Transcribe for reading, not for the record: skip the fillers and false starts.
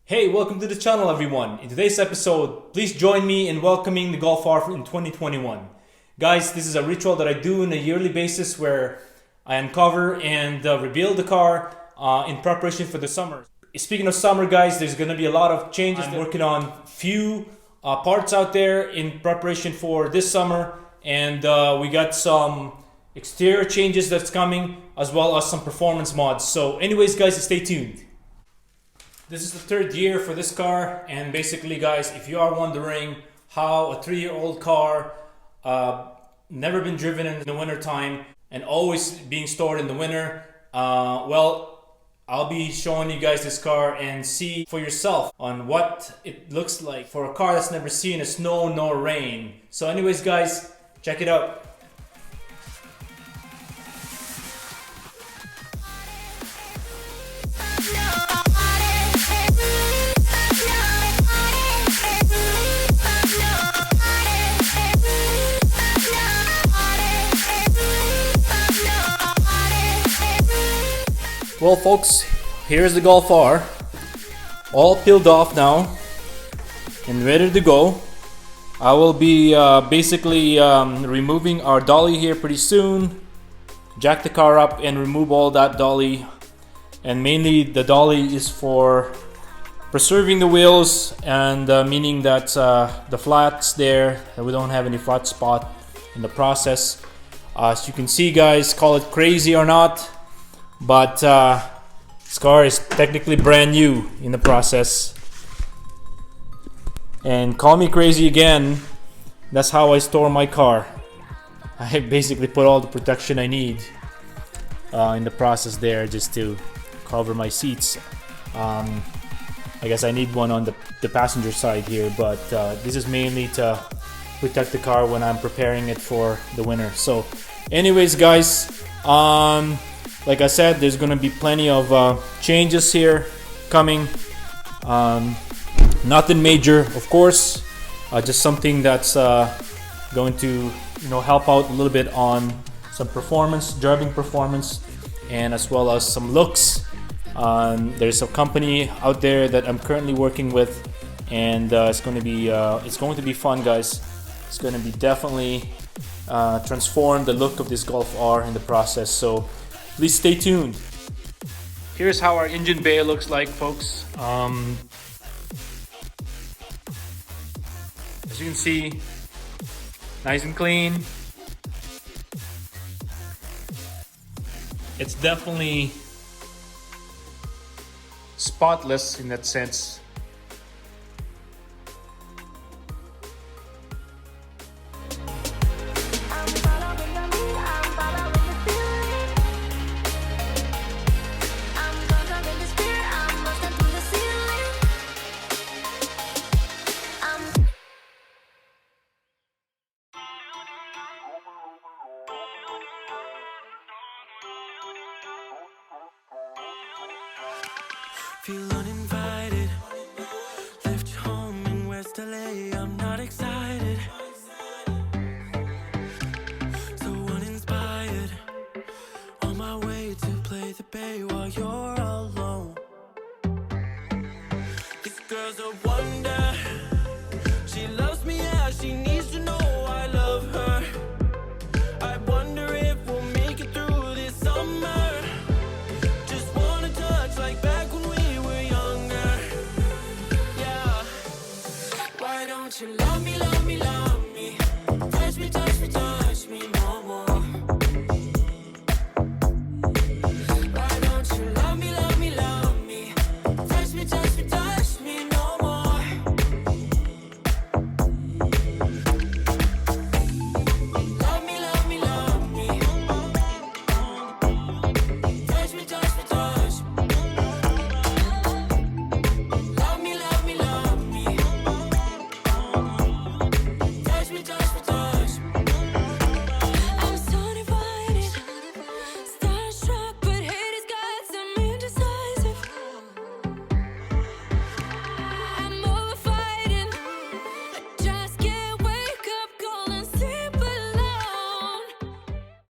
Hey, welcome to the channel everyone. In today's episode, please join me in welcoming the Golf R in 2021. Guys, this is a ritual that I do on a yearly basis where I uncover and reveal the car in preparation for the summer. Speaking of summer, guys, there's going to be a lot of changes. I'm working on few parts out there in preparation for this summer, and we got some exterior changes that's coming as well as some performance mods. So anyways, guys, stay tuned. This is the third year for this car, and basically, guys, if you are wondering how a 3-year-old car never been driven in the winter time and always being stored in the winter, well, I'll be showing you guys this car and see for yourself on what it looks like for a car that's never seen a snow nor rain. So anyways, guys, check it out. Well, folks, here's the Golf R, all peeled off now and ready to go. I will be basically removing our dolly here pretty soon, jack the car up and remove all that dolly, and mainly the dolly is for preserving the wheels and meaning that the flats there, that we don't have any flat spot in the process. As you can see, guys, call it crazy or not, but this car is technically brand new in the process. And call me crazy again, that's how I store my car. I basically put all the protection I need in the process there just to cover my seats. I guess I need one on the passenger side here, but this is mainly to protect the car when I'm preparing it for the winter. So anyways, guys, like I said, there's gonna be plenty of changes here coming. Nothing major, of course, just something that's going to help out a little bit on some performance, driving performance, and as well as some looks. There's a company out there that I'm currently working with, and it's going to be fun, guys. It's going to be definitely transform the look of this Golf R in the process. So please stay tuned. Here's how our engine bay looks like, folks. As you can see, nice and clean. It's definitely spotless in that sense. Feel uninvited, left home in West LA, I'm not excited, so uninspired, on my way to play the bay while you're alone. This girl's a wonder, she loves me, yeah, she needs to know I love her. I wonder if we'll make it through this summer, just wanna touch like back when we were younger. Yeah, why don't you love me